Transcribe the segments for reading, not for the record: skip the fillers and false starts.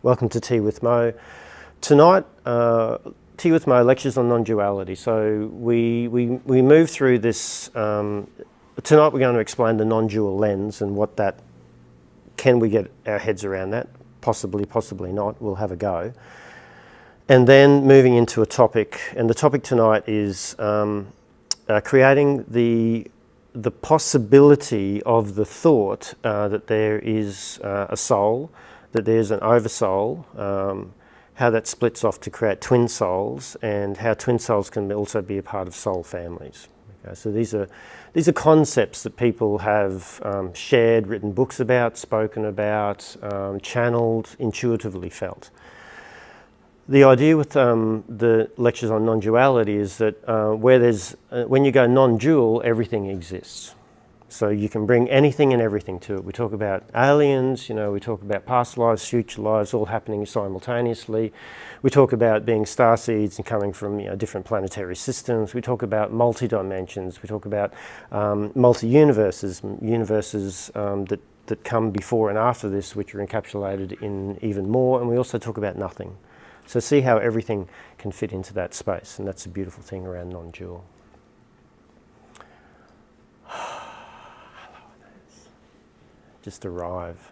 Welcome to Tea with Mo. Tonight, Tea with Mo lectures on non-duality. So we move through this. Tonight we're going to explain the non-dual lens and what that, can we get our heads around that? Possibly, possibly not. We'll have a go. And then moving into a topic, and the topic tonight is creating the possibility of the thought that there is a soul, that there's an oversoul, how that splits off to create twin souls, and how twin souls can also be a part of soul families. Okay, so these are concepts that people have shared, written books about, spoken about, channeled, intuitively felt. The idea with the lectures on non-duality is that when you go non-dual, everything exists. So you can bring anything and everything to it. We talk about aliens, we talk about past lives, future lives, all happening simultaneously. We talk about being star seeds and coming from different planetary systems. We talk about multi-dimensions. We talk about multi-universes, universes that come before and after this, which are encapsulated in even more. And we also talk about nothing. So see how everything can fit into that space, and that's a beautiful thing around non-dual. Just arrive.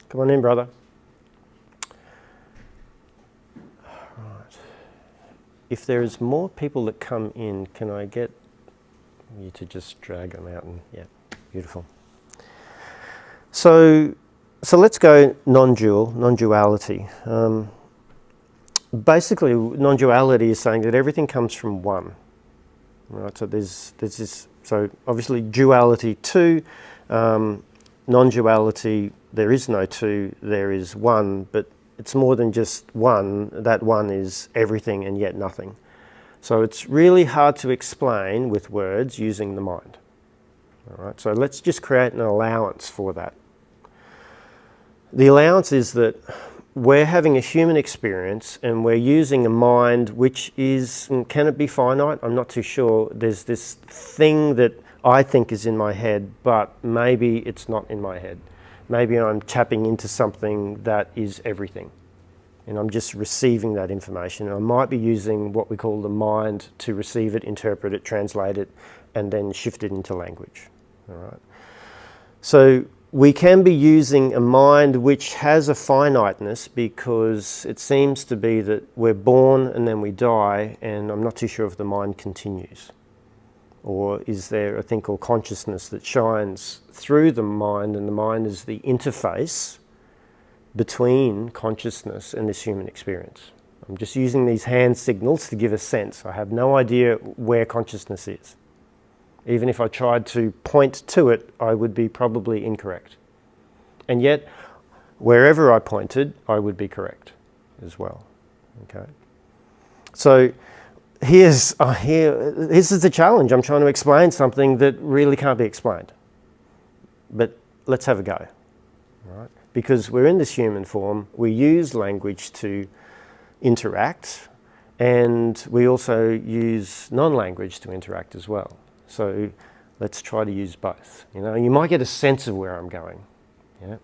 Come on in, brother. Right. If there's more people that come in, can I get you to just drag them out? And yeah, beautiful. So let's go non-dual, non-duality. Basically, non-duality is saying that everything comes from one. Right, so there's this. So obviously, duality two, non-duality. There is no two. There is one, but it's more than just one. That one is everything and yet nothing. So it's really hard to explain with words using the mind. All right. So let's just create an allowance for that. The allowance is that we're having a human experience and we're using a mind which is, can it be finite? I'm not too sure. There's this thing that I think is in my head, but maybe it's not in my head. Maybe I'm tapping into something that is everything and I'm just receiving that information. I might be using what we call the mind to receive it, interpret it, translate it, and then shift it into language. All right. So we can be using a mind which has a finiteness because it seems to be that we're born and then we die, and I'm not too sure if the mind continues. Or is there a thing called consciousness that shines through the mind, and the mind is the interface between consciousness and this human experience? I'm just using these hand signals to give a sense. I have no idea where consciousness is. Even if I tried to point to it, I would be probably incorrect. And yet, wherever I pointed, I would be correct as well. Okay. So this is the challenge. I'm trying to explain something that really can't be explained. But let's have a go. All right? Because we're in this human form, we use language to interact, and we also use non-language to interact as well. So let's try to use both. You might get a sense of where I'm going. Yeah.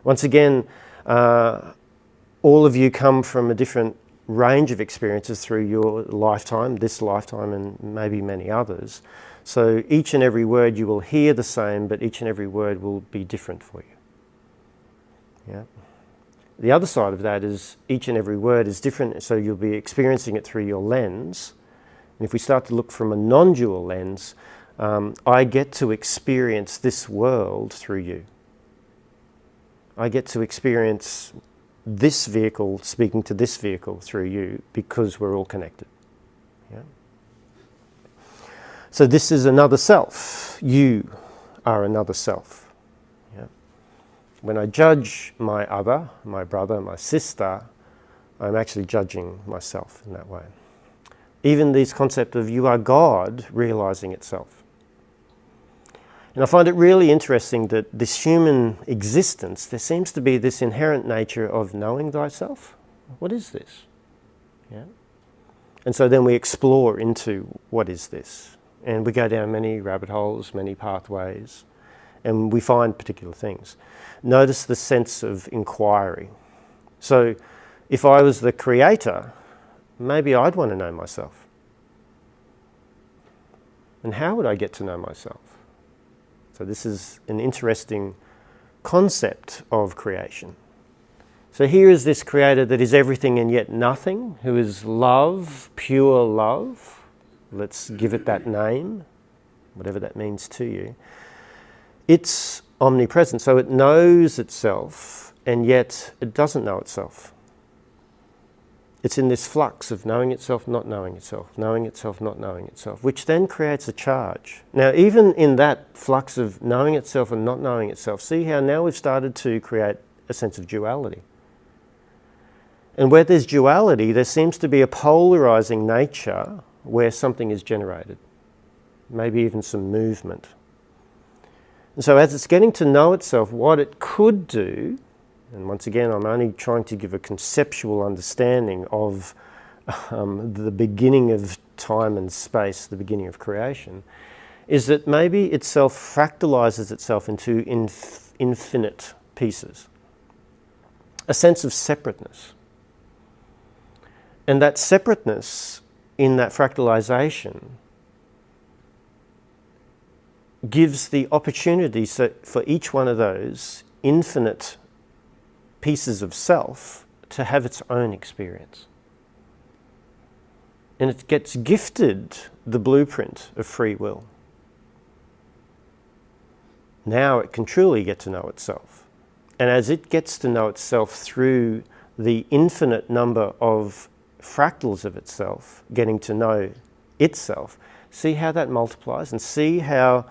Once again, all of you come from a different range of experiences through your lifetime, this lifetime, and maybe many others. So each and every word you will hear the same, but each and every word will be different for you. Yeah. The other side of that is each and every word is different, so you'll be experiencing it through your lens. And if we start to look from a non-dual lens, I get to experience this world through you. I get to experience this vehicle speaking to this vehicle through you because we're all connected. Yeah? So this is another self. You are another self. Yeah? When I judge my other, my brother, my sister, I'm actually judging myself in that way. Even this concept of you are God realizing itself. And I find it really interesting that this human existence, there seems to be this inherent nature of knowing thyself. What is this? Yeah. And so then we explore into what is this? And we go down many rabbit holes, many pathways. and we find particular things. Notice the sense of inquiry. So if I was the creator, maybe I'd want to know myself. And how would I get to know myself? So this is an interesting concept of creation. So here is this creator that is everything and yet nothing, who is love, pure love. Let's give it that name, whatever that means to you. It's omnipresent, so it knows itself, and yet it doesn't know itself. It's in this flux of knowing itself, not knowing itself, knowing itself, not knowing itself, which then creates a charge. Now, even in that flux of knowing itself and not knowing itself, see how now we've started to create a sense of duality. And where there's duality, there seems to be a polarizing nature where something is generated, maybe even some movement. And so as it's getting to know itself, what it could do, and once again, I'm only trying to give a conceptual understanding of the beginning of time and space, the beginning of creation, is that maybe itself fractalizes itself into infinite pieces. A sense of separateness. And that separateness in that fractalization gives the opportunity for each one of those infinite pieces of self to have its own experience. And it gets gifted the blueprint of free will. Now it can truly get to know itself. And as it gets to know itself through the infinite number of fractals of itself, getting to know itself, see how that multiplies, and see how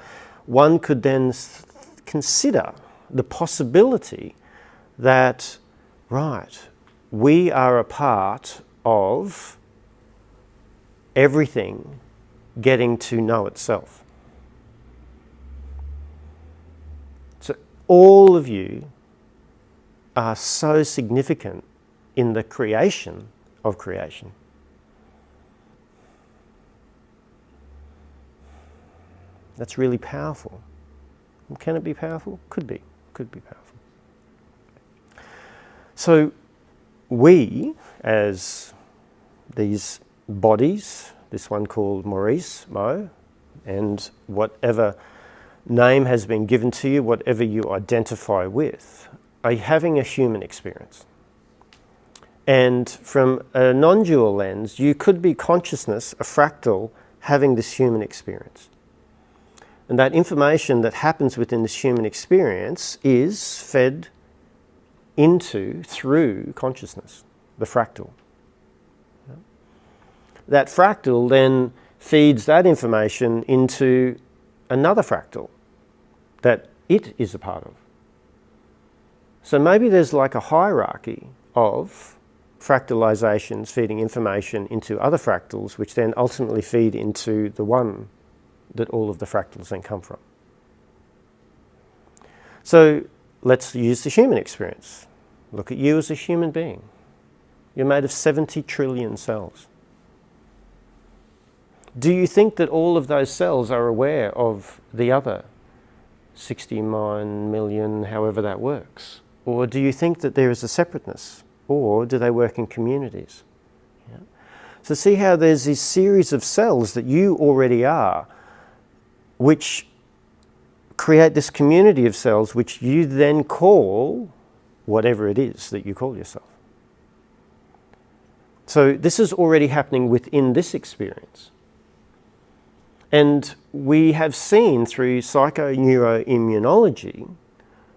one could then consider the possibility that, right, we are a part of everything getting to know itself. So all of you are so significant in the creation of creation. That's really powerful. Can it be powerful? Could be. Could be powerful. So we, as these bodies, this one called Maurice, Mo, and whatever name has been given to you, whatever you identify with, are having a human experience. And from a non-dual lens, you could be consciousness, a fractal, having this human experience. And that information that happens within this human experience is fed into, through consciousness, the fractal. That fractal then feeds that information into another fractal that it is a part of. So maybe there's like a hierarchy of fractalizations feeding information into other fractals, which then ultimately feed into the one that all of the fractals then come from. So let's use the human experience. Look at you as a human being. You're made of 70 trillion cells. Do you think that all of those cells are aware of the other 69 million, however that works? Or do you think that there is a separateness? Or do they work in communities? Yeah. So see how there's this series of cells that you already are, which create this community of cells which you then call whatever it is that you call yourself. So this is already happening within this experience. And we have seen through psychoneuroimmunology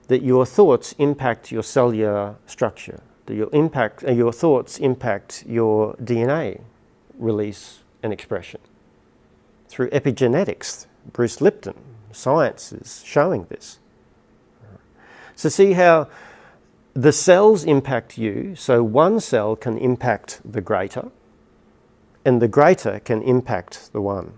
that your thoughts impact your cellular structure, that your thoughts impact your DNA release and expression. Through epigenetics, Bruce Lipton, science is showing this. So see how the cells impact you, so one cell can impact the greater, and the greater can impact the one.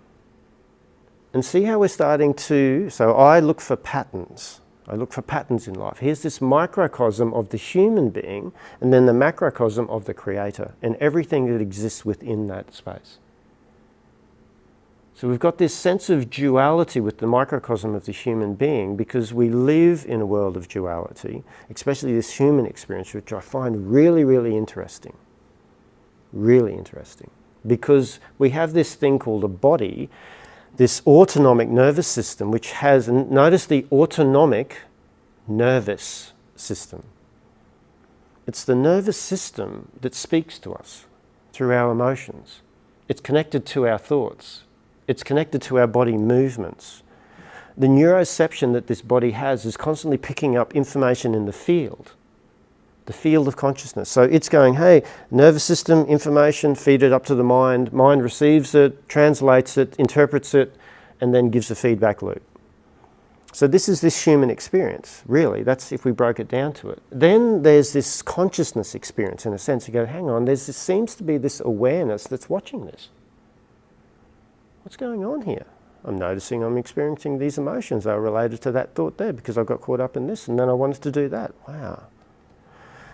And see how we're starting to, so I look for patterns. I look for patterns in life. Here's this microcosm of the human being, and then the macrocosm of the creator, and everything that exists within that space. So we've got this sense of duality with the microcosm of the human being because we live in a world of duality, especially this human experience, which I find really, really interesting. Really interesting. Because we have this thing called a body, this autonomic nervous system, which has, and notice the autonomic nervous system. It's the nervous system that speaks to us through our emotions. It's connected to our thoughts. It's connected to our body movements. The neuroception that this body has is constantly picking up information in the field of consciousness. So it's going, hey, nervous system, information, feed it up to the mind. Mind receives it, translates it, interprets it, and then gives a feedback loop. So this is this human experience, really. That's if we broke it down to it. Then there's this consciousness experience, in a sense. You go, hang on, there seems to be this awareness that's watching this. What's going on here? I'm noticing I'm experiencing these emotions. They are related to that thought there because I got caught up in this and then I wanted to do that. Wow.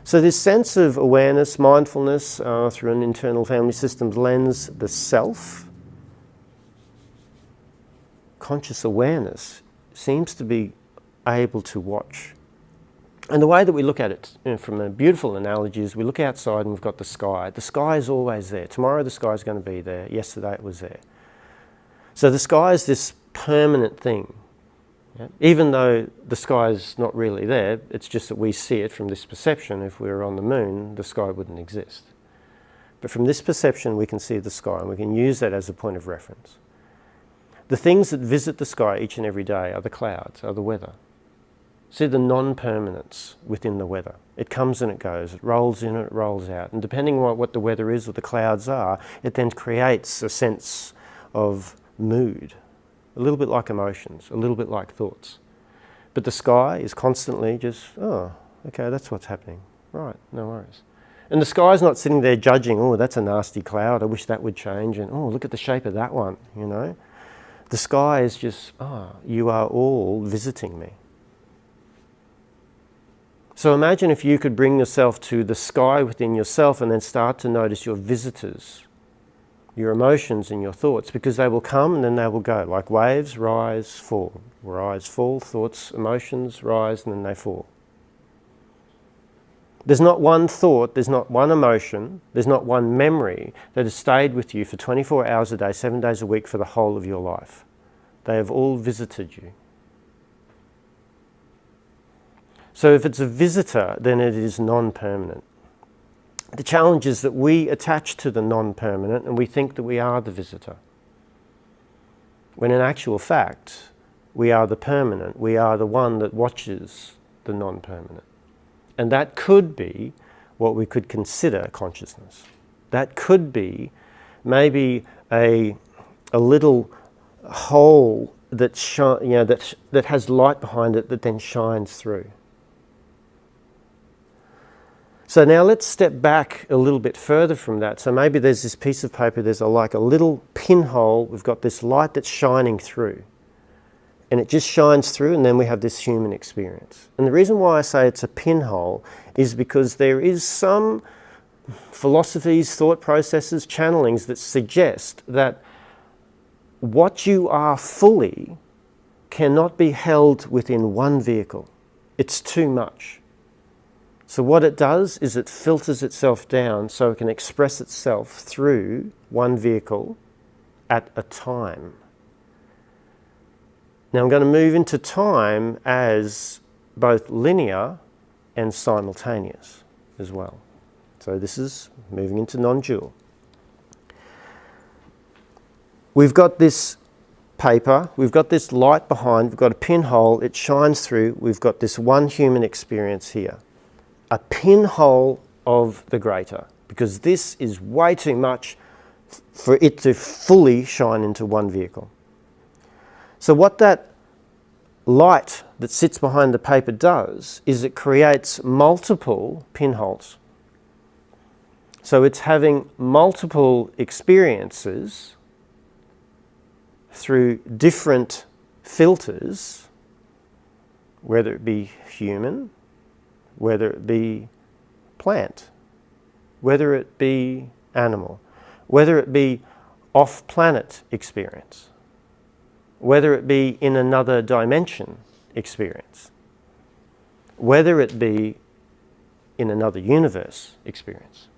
So this sense of awareness, mindfulness through an internal family systems lens, the self, conscious awareness seems to be able to watch. And the way that we look at it, from a beautiful analogy, is we look outside and we've got the sky. The sky is always there. Tomorrow the sky is going to be there. Yesterday it was there. So the sky is this permanent thing. Yeah? Even though the sky is not really there, it's just that we see it from this perception. If we were on the moon, the sky wouldn't exist. But from this perception, we can see the sky, and we can use that as a point of reference. The things that visit the sky each and every day are the clouds, are the weather. See the non-permanence within the weather. It comes and it goes, it rolls in and it rolls out. And depending on what the weather is or the clouds are, it then creates a sense of mood, a little bit like emotions, a little bit like thoughts. But the sky is constantly just, oh, okay, that's what's happening. Right, no worries. And the sky's not sitting there judging, oh, that's a nasty cloud, I wish that would change, and oh, look at the shape of that one, you know. The sky is just, oh, you are all visiting me. So imagine if you could bring yourself to the sky within yourself and then start to notice your visitors, your emotions and your thoughts, because they will come and then they will go, like waves, rise, fall. Rise, fall, thoughts, emotions, rise, and then they fall. There's not one thought, there's not one emotion, there's not one memory that has stayed with you for 24 hours a day, 7 days a week for the whole of your life. They have all visited you. So if it's a visitor, then it is non-permanent. The challenge is that we attach to the non-permanent and we think that we are the visitor. When in actual fact, we are the permanent. We are the one that watches the non-permanent. And that could be what we could consider consciousness. That could be maybe a little hole that that has light behind it that then shines through. So now let's step back a little bit further from that. So maybe there's this piece of paper, there's like a little pinhole, we've got this light that's shining through. And it just shines through, and then we have this human experience. And the reason why I say it's a pinhole is because there is some philosophies, thought processes, channelings that suggest that what you are fully cannot be held within one vehicle. It's too much. So what it does is it filters itself down so it can express itself through one vehicle at a time. Now I'm going to move into time as both linear and simultaneous as well. So this is moving into non-dual. We've got this paper, we've got this light behind, we've got a pinhole, it shines through, we've got this one human experience here. A pinhole of the greater, because this is way too much for it to fully shine into one vehicle. So what that light that sits behind the paper does is it creates multiple pinholes. So it's having multiple experiences through different filters, whether it be human, whether it be plant, whether it be animal, whether it be off-planet experience. whether it be in another dimension experience, whether it be in another universe experience.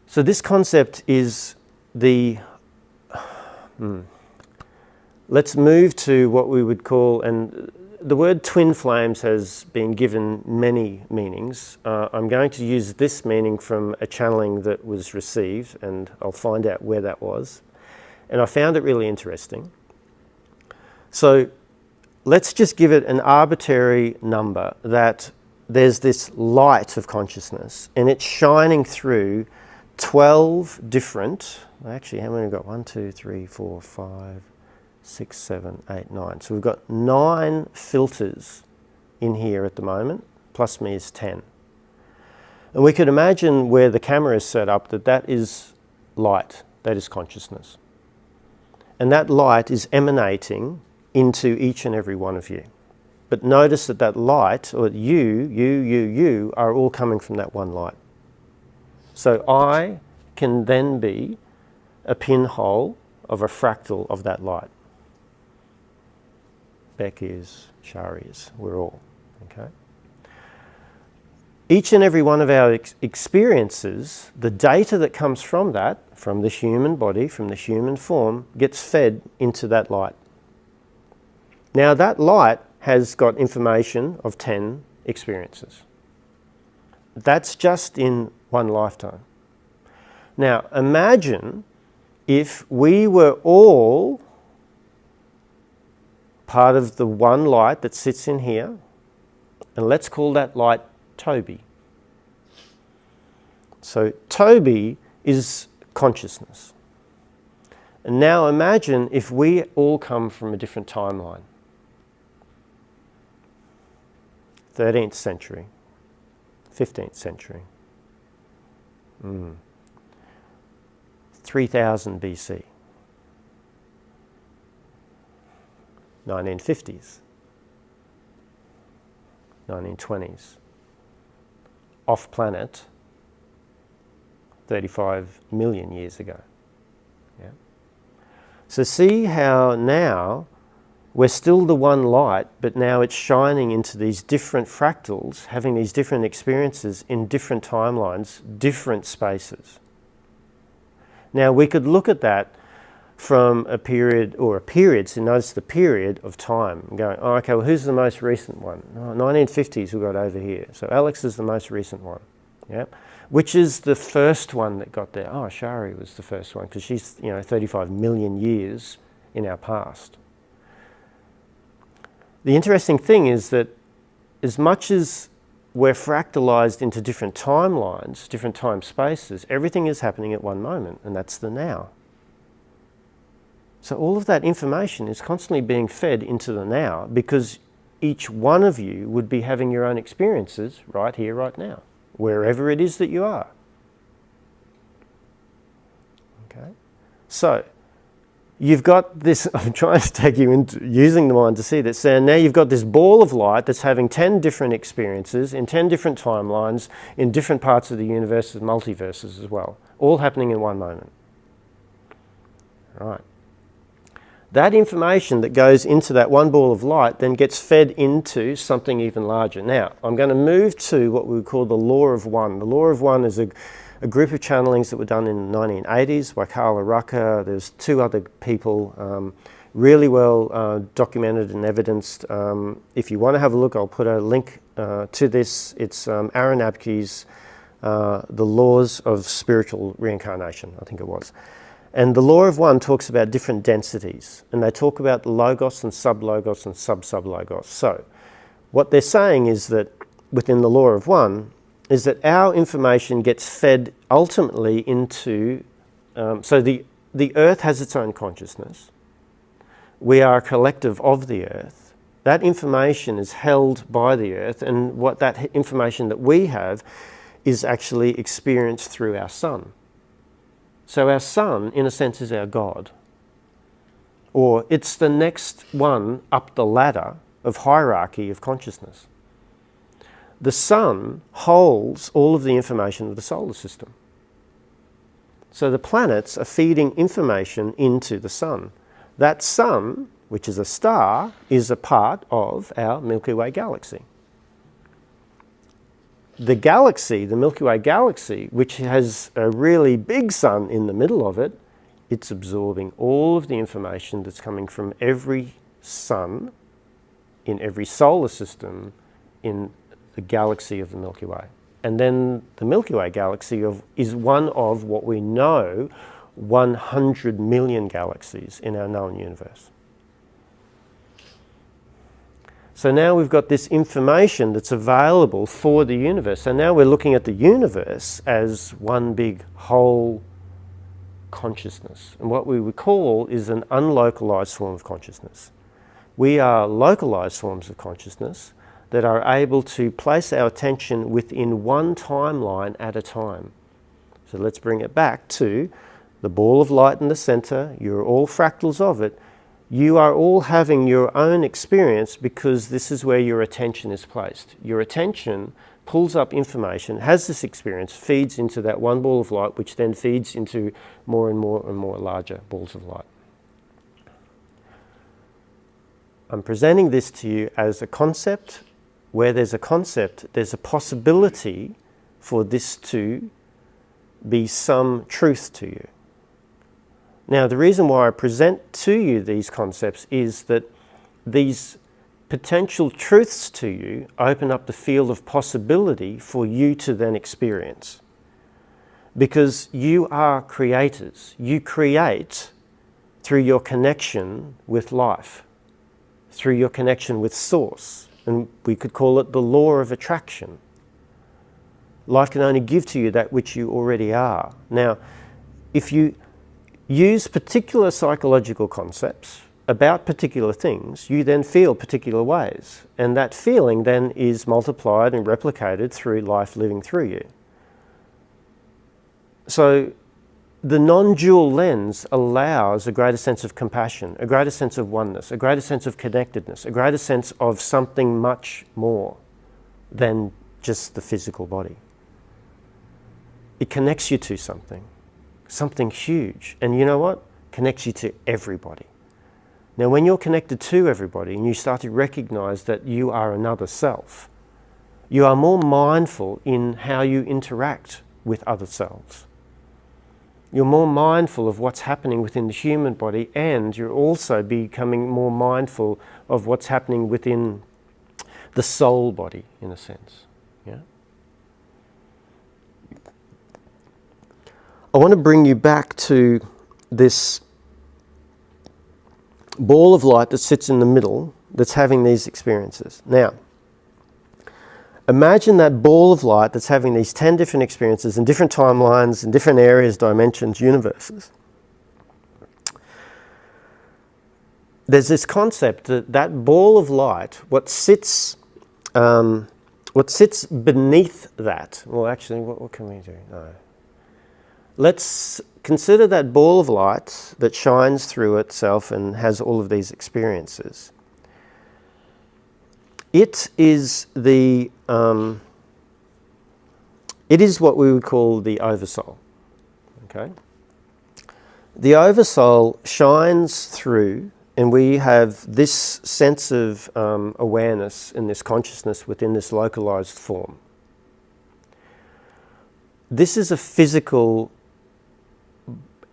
So this concept is the... Let's move to what we would call, and the word twin flames has been given many meanings. I'm going to use this meaning from a channeling that was received, and I'll find out where that was. And I found it really interesting. So let's just give it an arbitrary number, that there's this light of consciousness and it's shining through 12 different, actually how many have we got? 1, 2, 3, 4, 5, 6, 7, 8, 9. So we've got 9 filters in here at the moment, plus me is 10. And we could imagine where the camera is set up that is light, that is consciousness. And that light is emanating into each and every one of you. But notice that that light, or you, are all coming from that one light. So I can then be a pinhole of a fractal of that light. Beck is, Shari is, we're all, okay? Each and every one of our experiences, the data that comes from that, from the human body, from the human form, gets fed into that light. Now that light has got information of 10 experiences. That's just in one lifetime. Now imagine if we were all part of the one light that sits in here, and let's call that light Toby. So Toby is consciousness. And now imagine if we all come from a different timeline. 13th century, 15th century, 3000 BC, 1950s, 1920s, off-planet 35 million years ago. Yeah? So see how now we're still the one light, but now it's shining into these different fractals, having these different experiences in different timelines, different spaces. Now we could look at that from a period, or a period, so notice the period of time, and going, oh, okay, well who's the most recent one? Oh, 1950s we've got over here. So Alex is the most recent one. Yep. Which is the first one that got there? Oh, Shari was the first one, because she's 35 million years in our past. The interesting thing is that as much as we're fractalized into different timelines, different time spaces, everything is happening at one moment, and that's the now. So all of that information is constantly being fed into the now, because each one of you would be having your own experiences right here, right now, wherever it is that you are. Okay? So you've got this, I'm trying to take you into using the mind to see this. So now you've got this ball of light that's having 10 different experiences in 10 different timelines in different parts of the universe, multiverses as well, all happening in one moment. Right. That information that goes into that one ball of light then gets fed into something even larger. Now, I'm going to move to what we would call the Law of One. The Law of One is a group of channelings that were done in the 1980s by Carla Rucker. There's 2 other people, really well documented and evidenced. If you want to have a look, I'll put a link to this. It's Aaron Abke's The Laws of Spiritual Reincarnation, I think it was. And the Law of One talks about different densities, and they talk about logos and sub-logos and sub-sub-logos. So what they're saying is that within the Law of One is that our information gets fed ultimately into, so the earth has its own consciousness. We are a collective of the earth. That information is held by the earth, and what that information that we have is actually experienced through our sun. So our sun, in a sense, is our God. Or it's the next one up the ladder of hierarchy of consciousness. The sun holds all of the information of the solar system. So the planets are feeding information into the sun. That sun, which is a star, is a part of our Milky Way galaxy. The galaxy, the Milky Way galaxy, which has a really big sun in the middle of it, it's absorbing all of the information that's coming from every sun in every solar system in the galaxy of the Milky Way. And then the Milky Way galaxy is one of what we know 100 million galaxies in our known universe. So now we've got this information that's available for the universe. So now we're looking at the universe as one big whole consciousness. And what we would call is an unlocalized form of consciousness. We are localized forms of consciousness that are able to place our attention within one timeline at a time. So let's bring it back to the ball of light in the center. You're all fractals of it. You are all having your own experience because this is where your attention is placed. Your attention pulls up information, has this experience, feeds into that one ball of light, which then feeds into more and more and more larger balls of light. I'm presenting this to you as a concept. Where there's a concept, there's a possibility for this to be some truth to you. Now, the reason why I present to you these concepts is that these potential truths to you open up the field of possibility for you to then experience. Because you are creators. You create through your connection with life, through your connection with Source. And we could call it the law of attraction. Life can only give to you that which you already are. Now, if you use particular psychological concepts about particular things, you then feel particular ways. And that feeling then is multiplied and replicated through life living through you. So the non-dual lens allows a greater sense of compassion, a greater sense of oneness, a greater sense of connectedness, a greater sense of something much more than just the physical body. It connects you to something huge. And you know what? Connects you to everybody. Now, when you're connected to everybody and you start to recognize that you are another self, you are more mindful in how you interact with other selves. You're more mindful of what's happening within the human body, and you're also becoming more mindful of what's happening within the soul body, in a sense. Yeah? I want to bring you back to this ball of light that sits in the middle that's having these experiences. Now, imagine that ball of light that's having these 10 different experiences in different timelines, in different areas, dimensions, universes. There's this concept that that ball of light, what sits beneath that, well, actually, what can we do? No. Let's consider that ball of light that shines through itself and has all of these experiences. It is the it is what we would call the Oversoul. Okay? The Oversoul shines through, and we have this sense of awareness and this consciousness within this localized form. This is a physical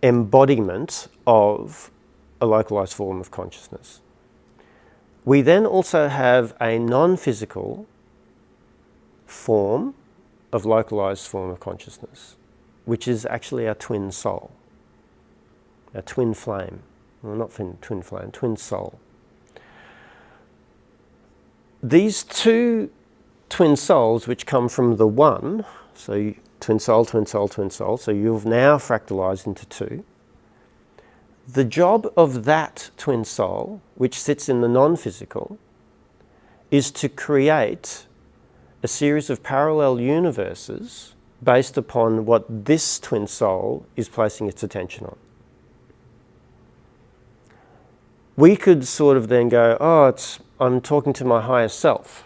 embodiment of a localized form of consciousness. We then also have a non-physical form of localized form of consciousness, which is actually our twin soul, our twin flame. Well, not twin flame, twin soul. These two twin souls, which come from the one, so twin soul, twin soul, twin soul, so you've now fractalized into two. The job of that twin soul, which sits in the non-physical, is to create a series of parallel universes based upon what this twin soul is placing its attention on. We could sort of then go, oh, I'm talking to my higher self.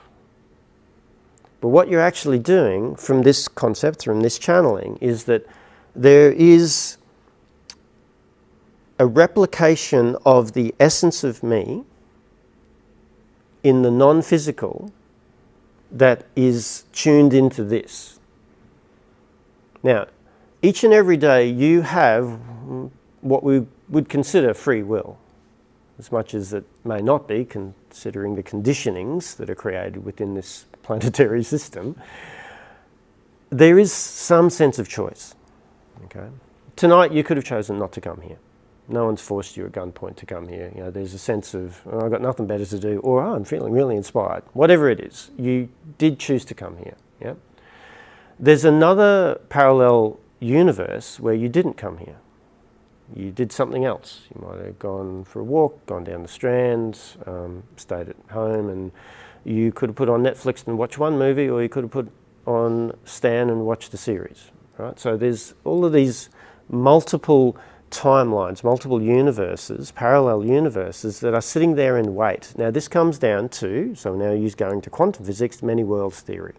But what you're actually doing from this concept, from this channeling, is that there is a replication of the essence of me in the non-physical that is tuned into this. Now, each and every day you have what we would consider free will, as much as it may not be, considering the conditionings that are created within this planetary system. There is some sense of choice. Okay? Tonight you could have chosen not to come here. No one's forced you at gunpoint to come here. You know, there's a sense of, oh, I've got nothing better to do, or oh, I'm feeling really inspired. Whatever it is, you did choose to come here. Yeah? There's another parallel universe where you didn't come here. You did something else. You might have gone for a walk, gone down the Strand, stayed at home, and you could have put on Netflix and watched one movie, or you could have put on Stan and watched the series. Right? So there's all of these multiple timelines, multiple universes, parallel universes that are sitting there in wait. Now this comes down to, so now you're going to quantum physics, many worlds theory.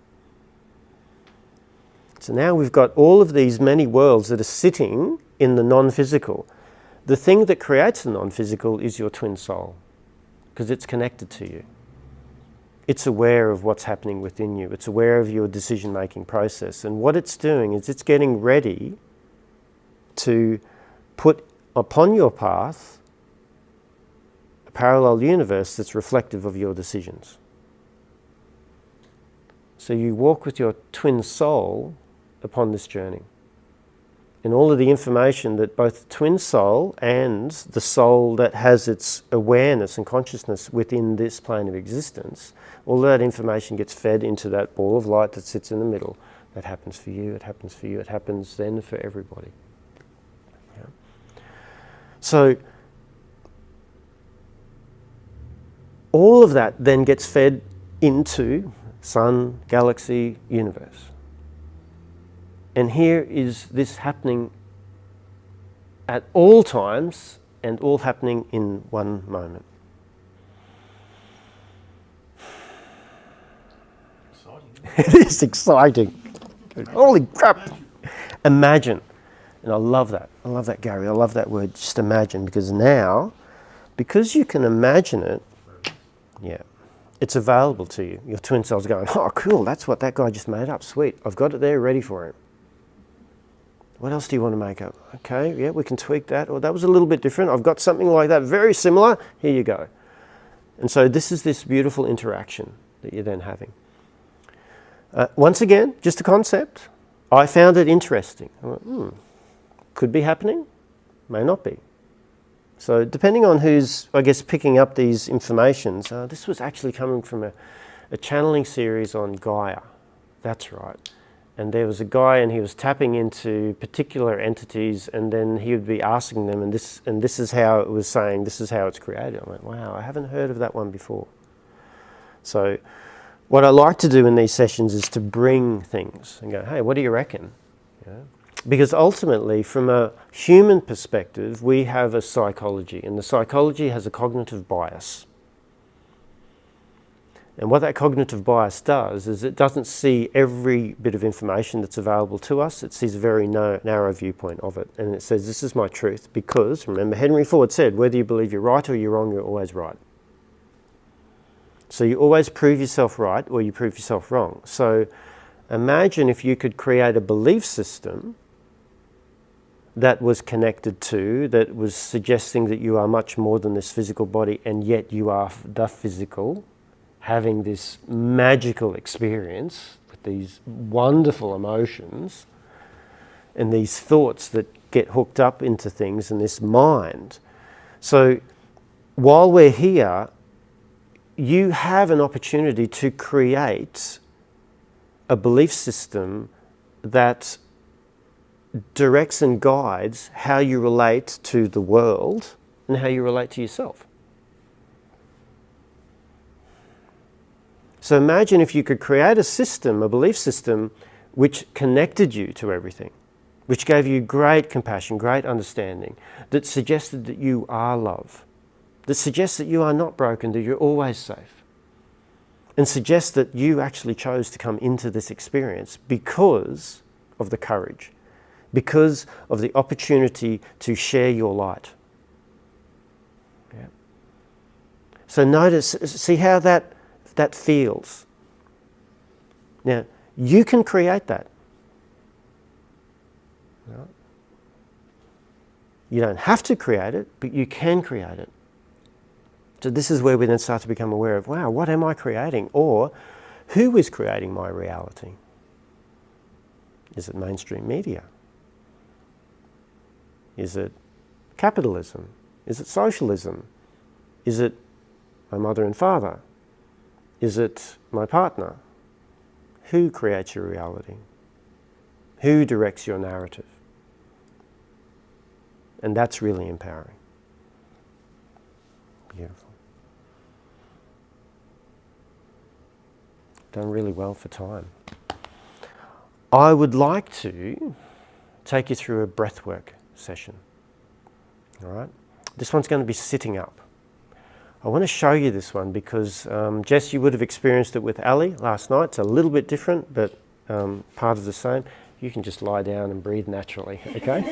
So now we've got all of these many worlds that are sitting in the non-physical. The thing that creates the non-physical is your twin soul, because it's connected to you. It's aware of what's happening within you. It's aware of your decision-making process. And what it's doing is it's getting ready to put upon your path a parallel universe that's reflective of your decisions. So you walk with your twin soul upon this journey. And all of the information that both the twin soul and the soul that has its awareness and consciousness within this plane of existence, all that information gets fed into that ball of light that sits in the middle. That happens for you, it happens for you, it happens then for everybody. Yeah. So all of that then gets fed into sun, galaxy, universe. And here is this happening at all times and all happening in one moment. Exciting. It is exciting. Holy crap. Imagine. And I love that. I love that, Gary. I love that word, just imagine, because now, because you can imagine it, yeah, it's available to you. Your twin soul's going, oh, cool, that's what that guy just made up. Sweet. I've got it there ready for him. What else do you want to make up? Okay, yeah, we can tweak that. Or that was a little bit different. I've got something like that, very similar. Here you go. And so this is this beautiful interaction that you're then having. Once again, just a concept. I found it interesting. I went, could be happening, may not be. So depending on who's, I guess, picking up these informations, this was actually coming from a channeling series on Gaia. That's right. And there was a guy and he was tapping into particular entities, and then he would be asking them, and this is how it was saying, this is how it's created. I went, wow, I haven't heard of that one before. So what I like to do in these sessions is to bring things and go, hey, what do you reckon? Yeah. Because ultimately, from a human perspective, we have a psychology, and the psychology has a cognitive bias. And what that cognitive bias does is it doesn't see every bit of information that's available to us. It sees a very narrow viewpoint of it. And it says, this is my truth, because, remember, Henry Ford said, whether you believe you're right or you're wrong, you're always right. So you always prove yourself right or you prove yourself wrong. So imagine if you could create a belief system that was connected to, that was suggesting that you are much more than this physical body, and yet you are the physical, having this magical experience with these wonderful emotions and these thoughts that get hooked up into things in this mind. So while we're here, you have an opportunity to create a belief system that directs and guides how you relate to the world and how you relate to yourself. So imagine if you could create a system, a belief system, which connected you to everything, which gave you great compassion, great understanding, that suggested that you are love, that suggests that you are not broken, that you're always safe, and suggests that you actually chose to come into this experience because of the courage, because of the opportunity to share your light, So notice, see how that feels. Now, you can create that. Right? You don't have to create it, but you can create it. So this is where we then start to become aware of, wow, what am I creating? Or, who is creating my reality? Is it mainstream media? Is it capitalism? Is it socialism? Is it my mother and father? Is it my partner? Who creates your reality? Who directs your narrative? And that's really empowering. Beautiful. Done really well for time. I would like to take you through a breathwork session. All right? This one's going to be sitting up. I want to show you this one because, Jess, you would have experienced it with Ali last night. It's a little bit different, but part of the same. You can just lie down and breathe naturally, okay?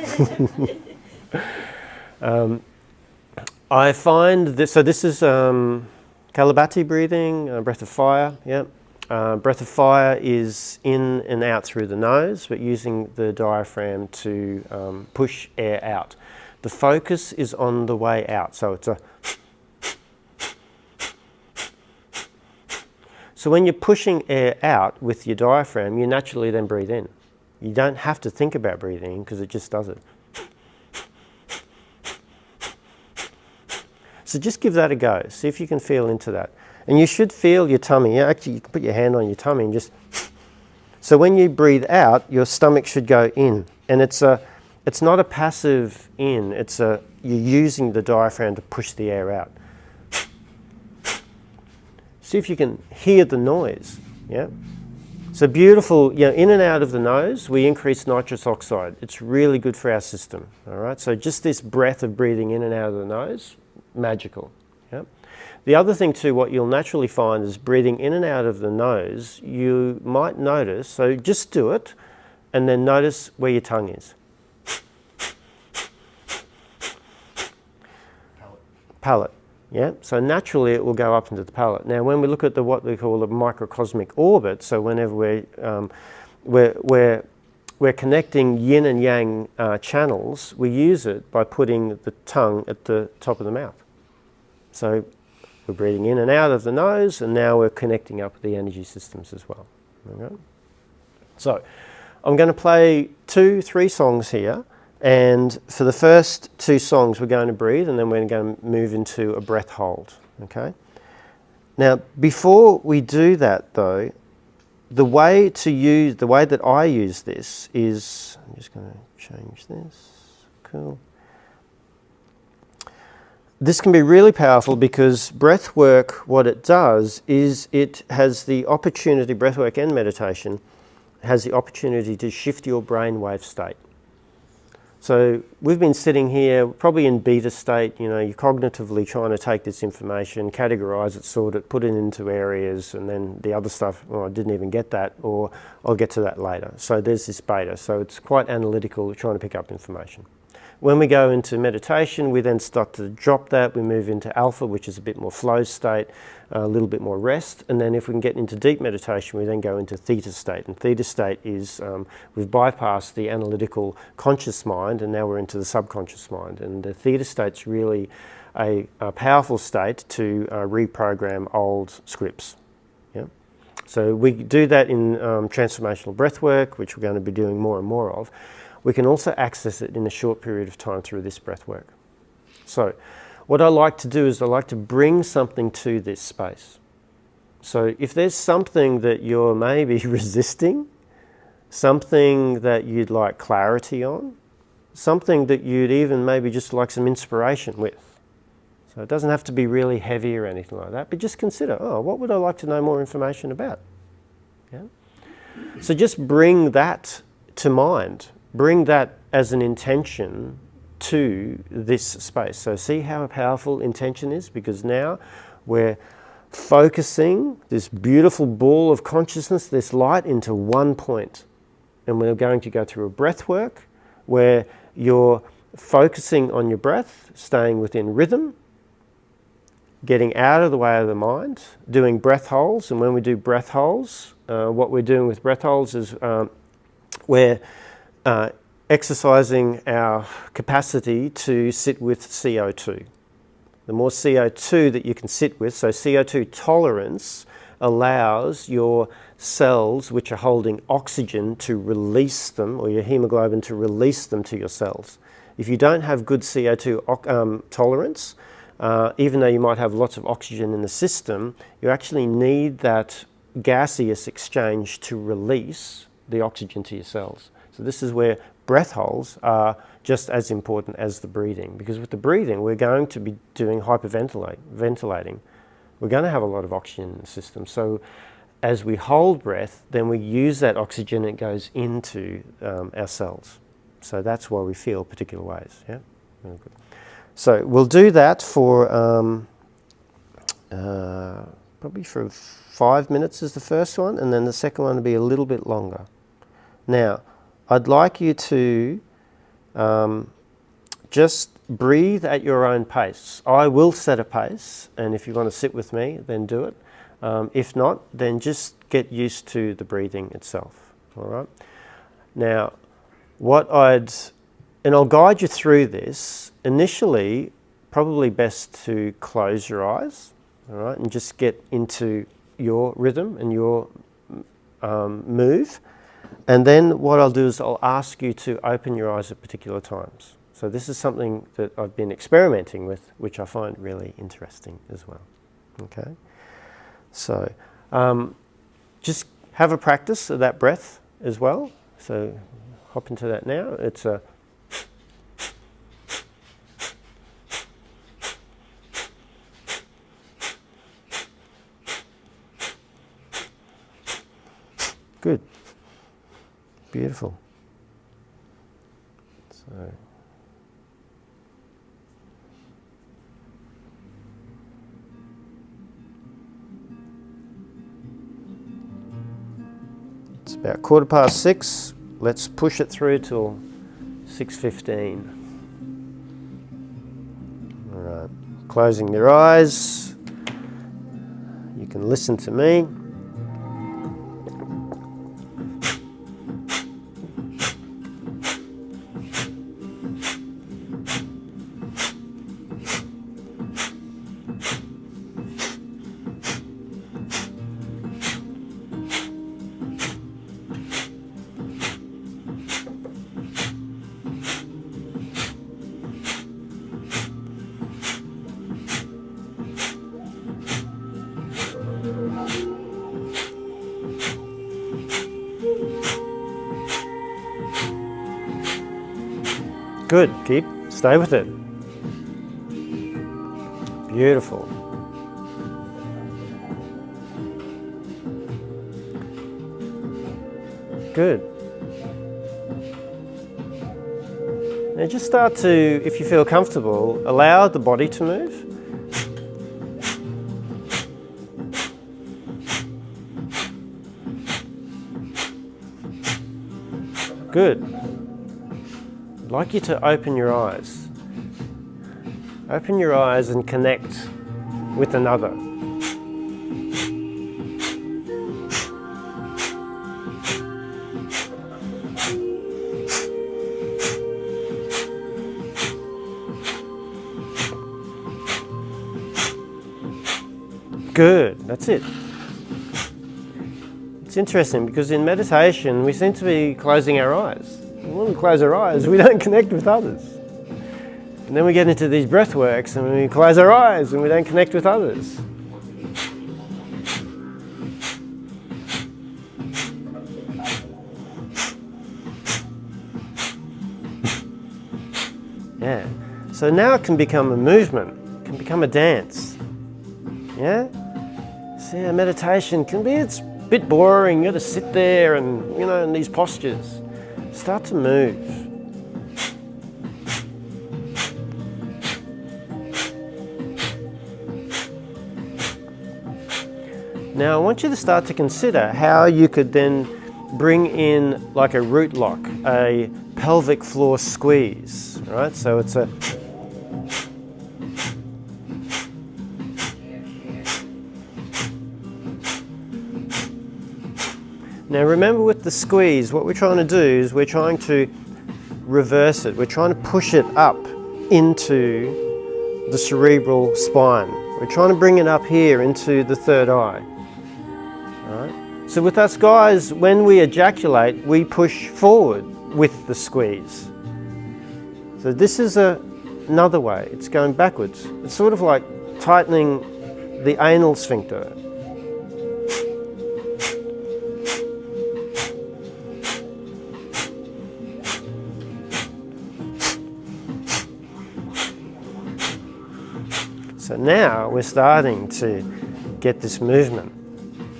I find this, so this is Kalabati breathing, breath of fire, yeah. Breath of fire is in and out through the nose, but using the diaphragm to push air out. The focus is on the way out, so it's a... So when you're pushing air out with your diaphragm, you naturally then breathe in. You don't have to think about breathing in because it just does it. So just give that a go. See if you can feel into that. And you should feel your tummy. Actually, you can put your hand on your tummy and just... So when you breathe out, your stomach should go in. And it's not a passive in. You're using the diaphragm to push the air out. See if you can hear the noise. Yeah. So beautiful. In and out of the nose, we increase nitrous oxide. It's really good for our system. All right. So just this breath of breathing in and out of the nose, magical. Yeah. The other thing too, what you'll naturally find is breathing in and out of the nose, you might notice, so just do it, and then notice where your tongue is. Palate. Yeah, so naturally it will go up into the palate. Now when we look at what we call the microcosmic orbit, so whenever we're connecting yin and yang channels, we use it by putting the tongue at the top of the mouth. So we're breathing in and out of the nose, and now we're connecting up the energy systems as well. Okay? So I'm going to play 2-3 songs here. And for the first 2 songs, we're going to breathe, and then we're going to move into a breath hold. Okay. Now, before we do that, though, the way that I use this is, I'm just going to change this. Cool. This can be really powerful because breath work, what it does is it has the opportunity, breath work and meditation, has the opportunity to shift your brainwave state. So we've been sitting here probably in beta state, you're cognitively trying to take this information, categorize it, sort it, put it into areas, and then the other stuff, I didn't even get that, or I'll get to that later. So there's this beta. So it's quite analytical, trying to pick up information. When we go into meditation, we then start to drop that. We move into alpha, which is a bit more flow state, a little bit more rest. And then if we can get into deep meditation, we then go into theta state. And theta state is, we've bypassed the analytical conscious mind, and now we're into the subconscious mind. And the theta state's really a powerful state to reprogram old scripts. Yeah? So we do that in transformational breath work, which we're going to be doing more and more of. We can also access it in a short period of time through this breath work. So what I like to do is I like to bring something to this space. So if there's something that you're maybe resisting, something that you'd like clarity on, something that you'd even maybe just like some inspiration with. So it doesn't have to be really heavy or anything like that, but just consider, what would I like to know more information about? Yeah? So just bring that to mind. Bring that as an intention to this space. So see how powerful intention is, because now we're focusing this beautiful ball of consciousness, this light, into one point. And we're going to go through a breath work where you're focusing on your breath, staying within rhythm, getting out of the way of the mind, doing breath holds. And when we do breath holds, what we're doing with breath holds is we're exercising our capacity to sit with CO2. The more CO2 that you can sit with, so CO2 tolerance allows your cells which are holding oxygen to release them, or your hemoglobin to release them to your cells. If you don't have good CO2 tolerance, even though you might have lots of oxygen in the system, you actually need that gaseous exchange to release the oxygen to your cells. So this is where breath holds are just as important as the breathing, because with the breathing we're going to be doing ventilating. We're going to have a lot of oxygen in the system. So as we hold breath, then we use that oxygen and it goes into our cells. So that's why we feel particular ways. Yeah. Very good. So we'll do that for probably for 5 minutes is the first one, and then the second one will be a little bit longer. Now, I'd like you to just breathe at your own pace. I will set a pace, and if you want to sit with me, then do it. If not, then just get used to the breathing itself. All right. Now, and I'll guide you through this. Initially, probably best to close your eyes, all right, and just get into your rhythm and your move. And then what I'll do is I'll ask you to open your eyes at particular times. So this is something that I've been experimenting with, which I find really interesting as well. Okay. So just have a practice of that breath as well. So hop into that now. It's a good. Beautiful. So it's about 6:15. Let's push it through till 6:15. All right. Closing your eyes. You can listen to me. Good, stay with it. Beautiful. Good. Now just start to, if you feel comfortable, allow the body to move. Good. I'd like you to open your eyes. Open your eyes and connect with another. Good, that's it. It's interesting because in meditation we seem to be closing our eyes. When we close our eyes, we don't connect with others. And then we get into these breathworks and we close our eyes and we don't connect with others. Yeah. So now it can become a movement, it can become a dance. Yeah? See, meditation can be, it's a bit boring, you got to sit there and, in these postures. Start to move. Now I want you to start to consider how you could then bring in like a root lock, a pelvic floor squeeze, right? So it's a Now remember, with the squeeze, what we're trying to do is we're trying to reverse it. We're trying to push it up into the cerebral spine. We're trying to bring it up here into the third eye. All right? So with us guys, when we ejaculate, we push forward with the squeeze. So this is another way. It's going backwards. It's sort of like tightening the anal sphincter. So now we're starting to get this movement.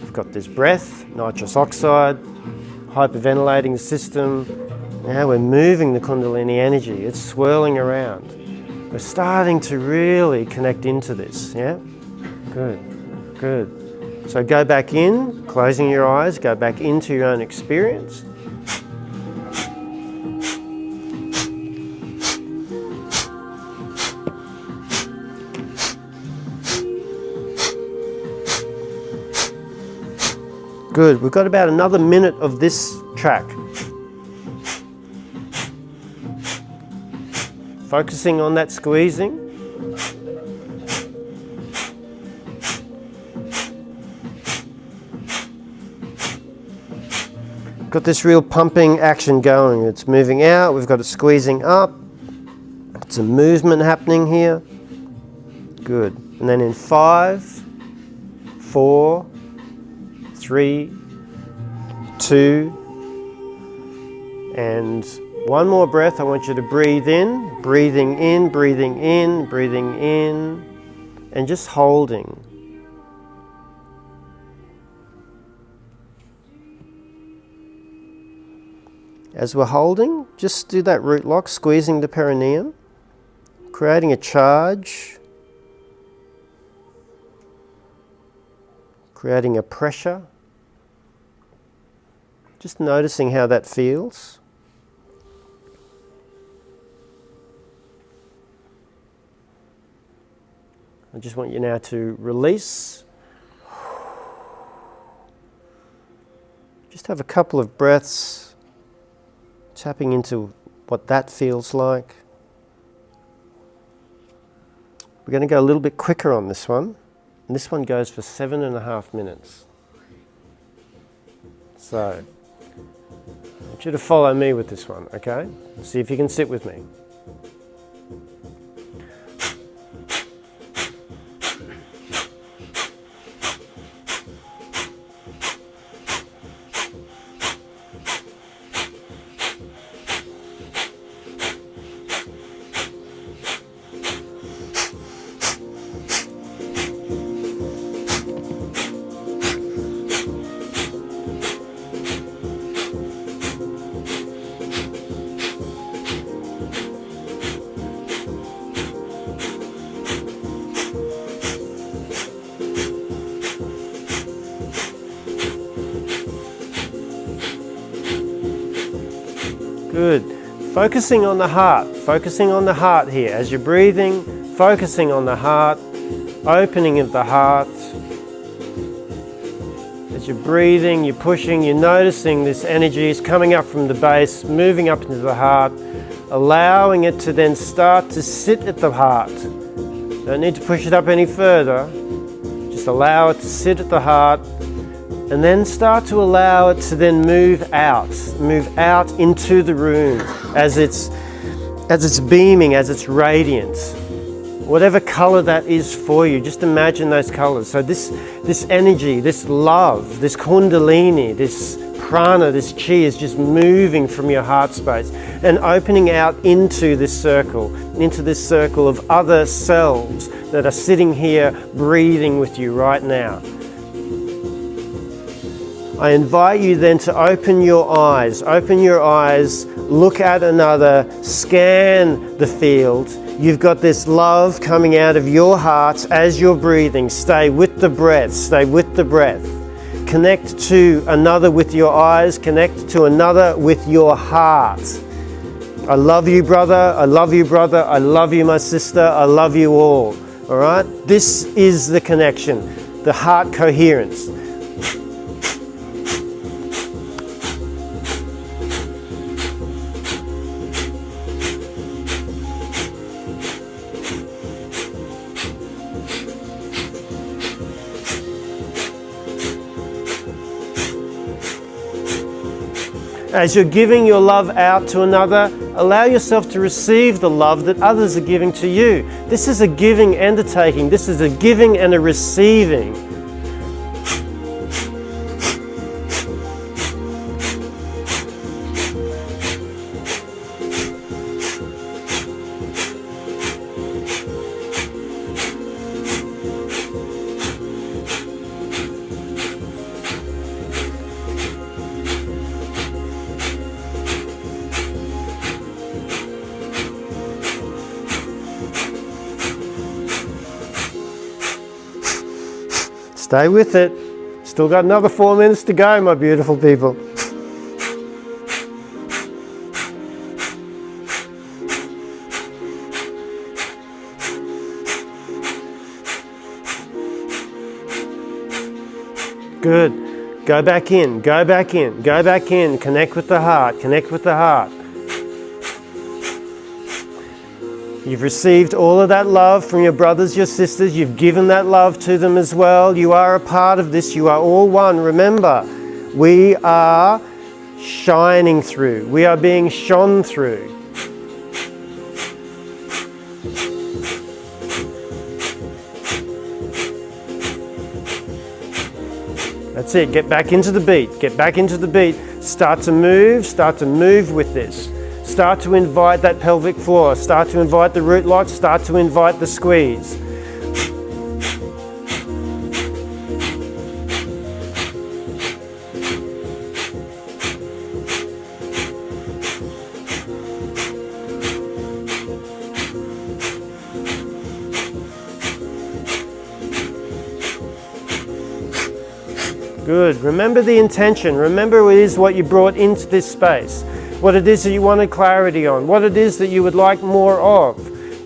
We've got this breath, nitrous oxide, hyperventilating the system. Now we're moving the Kundalini energy. It's swirling around. We're starting to really connect into this, yeah? Good, good. So go back in, closing your eyes, go back into your own experience. Good, we've got about another minute of this track. Focusing on that squeezing. Got this real pumping action going. It's moving out, we've got it squeezing up. It's a movement happening here. Good. And then in 5, 4, 3, 2, and one more breath. I want you to breathe in, breathing in, breathing in, breathing in, and just holding. As we're holding, just do that root lock, squeezing the perineum, creating a charge, creating a pressure. Just noticing how that feels. I just want you now to release. Just have a couple of breaths, tapping into what that feels like. We're going to go a little bit quicker on this one. And this one goes for 7.5 minutes. So, I want you to follow me with this one, okay? See if you can sit with me. Good. Focusing on the heart here. As you're breathing, focusing on the heart, opening of the heart. As you're breathing, you're pushing, you're noticing this energy is coming up from the base, moving up into the heart, allowing it to then start to sit at the heart. Don't need to push it up any further. Just allow it to sit at the heart. And then start to allow it to then move out into the room as it's beaming, as it's radiant. Whatever color that is for you, just imagine those colors. So this energy, this love, this kundalini, this prana, this chi is just moving from your heart space and opening out into this circle of other selves that are sitting here breathing with you right now. I invite you then to open your eyes, look at another, scan the field. You've got this love coming out of your heart as you're breathing. Stay with the breath, Connect to another with your eyes, connect to another with your heart. I love you, brother, I love you, brother, I love you, my sister, I love you all. All right? This is the connection, the heart coherence. As you're giving your love out to another, allow yourself to receive the love that others are giving to you. This is a giving and a taking. This is a giving and a receiving. Stay with it. Still got another 4 minutes to go, my beautiful people. Good. Go back in, go back in, go back in. Connect with the heart, connect with the heart. You've received all of that love from your brothers, your sisters. You've given that love to them as well. You are a part of this. You are all one. Remember, we are shining through. We are being shone through. That's it. Get back into the beat. Get back into the beat. Start to move with this. Start to invite that pelvic floor. Start to invite the root lock. Start to invite the squeeze. Good. Remember the intention. Remember it is what you brought into this space. What it is that you wanted clarity on, what it is that you would like more of,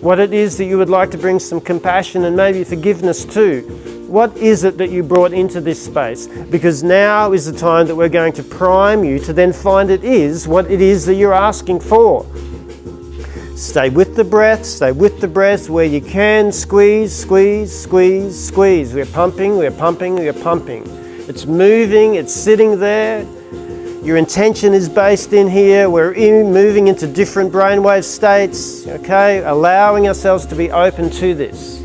what it is that you would like to bring some compassion and maybe forgiveness to. What is it that you brought into this space? Because now is the time that we're going to prime you to then find it is what it is that you're asking for. Stay with the breath where you can. Squeeze, squeeze, squeeze, squeeze. We're pumping, we're pumping, we're pumping. It's moving, it's sitting there. Your intention is based in here. We're moving into different brainwave states, okay? Allowing ourselves to be open to this.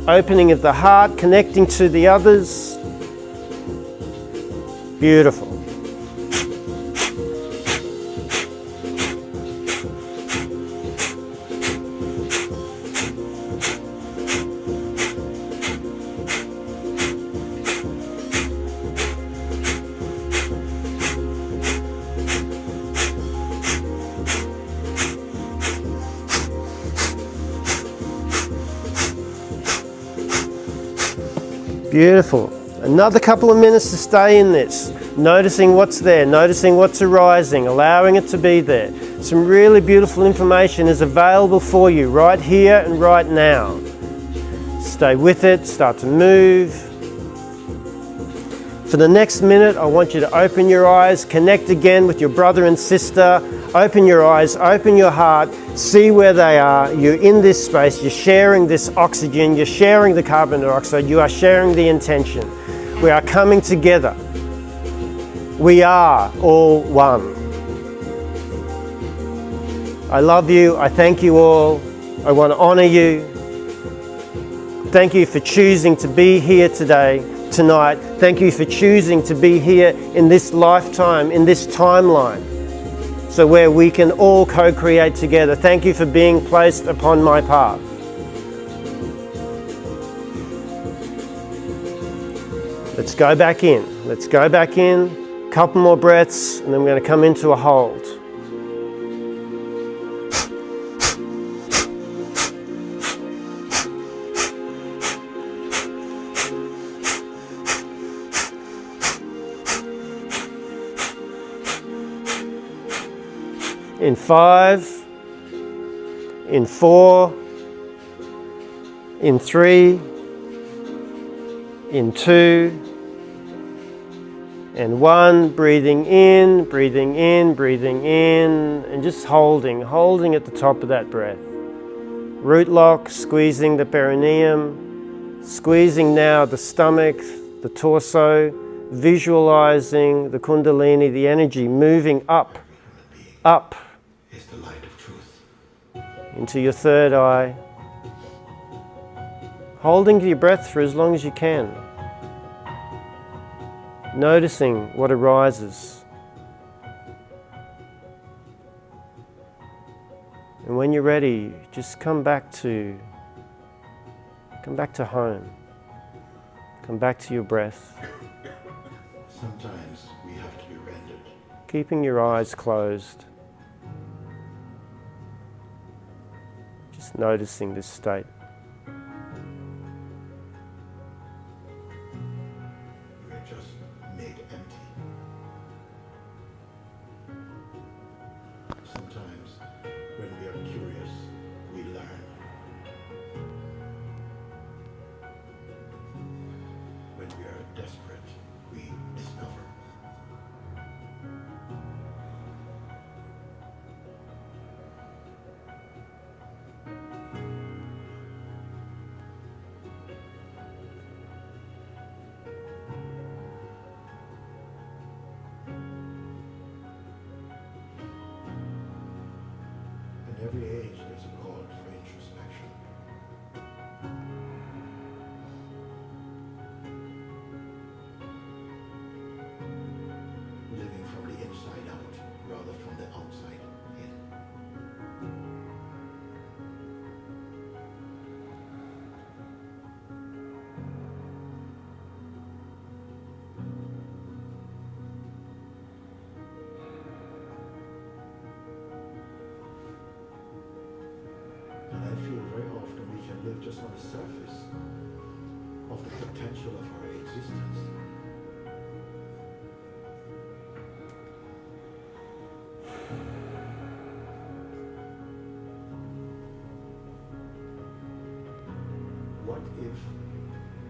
Opening of the heart, connecting to the others. Beautiful. Beautiful. Another couple of minutes to stay in this. Noticing what's there, noticing what's arising, allowing it to be there. Some really beautiful information is available for you right here and right now. Stay with it, start to move. For the next minute, I want you to open your eyes, connect again with your brother and sister. Open your eyes, open your heart, see where they are. You're in this space, you're sharing this oxygen, you're sharing the carbon dioxide, you are sharing the intention. We are coming together. We are all one. I love you, I thank you all, I want to honor you. Thank you for choosing to be here today, tonight. Thank you for choosing to be here in this lifetime, in this timeline. So where we can all co-create together. Thank you for being placed upon my path. Let's go back in. Let's go back in. Couple more breaths, and then we're going to come into a hold. In 5, in 4, in 3, in 2, and 1. Breathing in, breathing in, breathing in, and just holding at the top of that breath. Root lock, squeezing the perineum, squeezing now the stomach, the torso, visualizing the Kundalini, the energy moving up, up is the light of truth. into your third eye, holding your breath for as long as you can, noticing what arises. And when you're ready, just come back to home. Come back to your breath. Sometimes we have to be rendered. Keeping your eyes closed. Just noticing this state. We are just made empty. Sometimes when we are curious, we learn. When we are desperate, we discover. In every age, there's a call for introspection. Living from the inside out rather from the outside in. And I feel very often we can live just on the surface of the potential of our existence. What if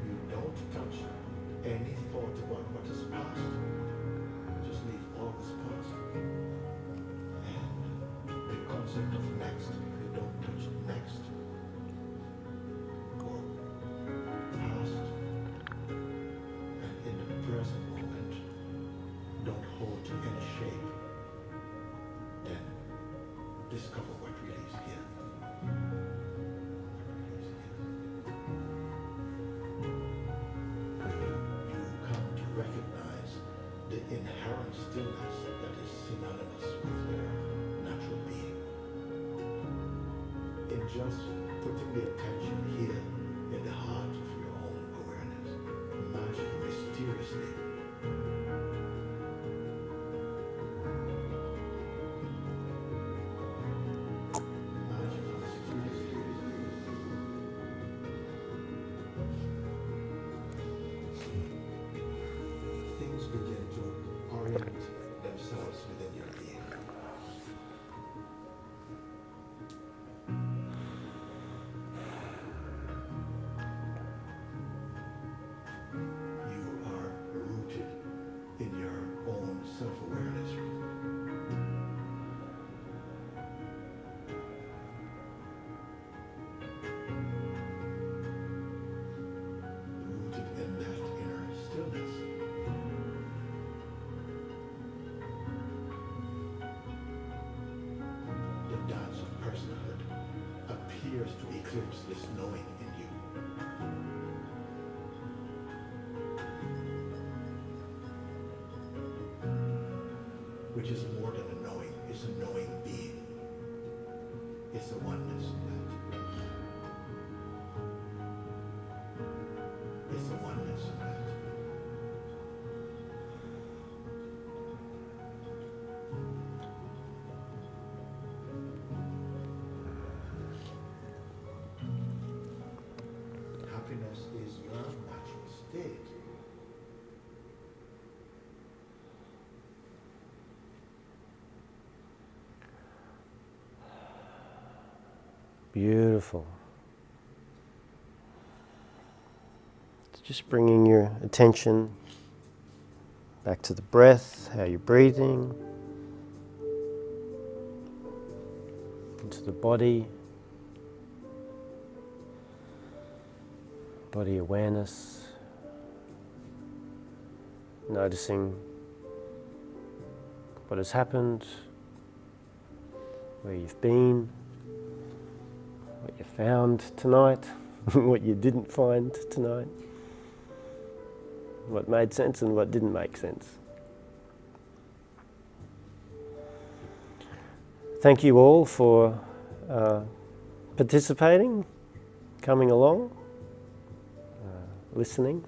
you don't touch any thought about what is past? Just leave all this past. And the concept of next, you don't touch next. Or past. And in the present moment, don't hold to any shape. Then discover what really is here. Recognize the inherent stillness that is synonymous with their natural being. In just putting the attention here in the heart of your own awareness, magically, mysteriously, things begin to orient themselves within your being. You are rooted in your own self-awareness. Rooted in that inner stillness. The dance of personhood appears to eclipse this knowing in you. Which is more than a knowing, it's a knowing being. It's a oneness in that. It's a oneness in that. Happiness is your natural state. Beautiful. Just bringing your attention back to the breath, how you're breathing, into the body awareness. noticing what has happened, where you've been, what you found tonight, what you didn't find tonight, what made sense and what didn't make sense. Thank you all for participating, coming along, listening.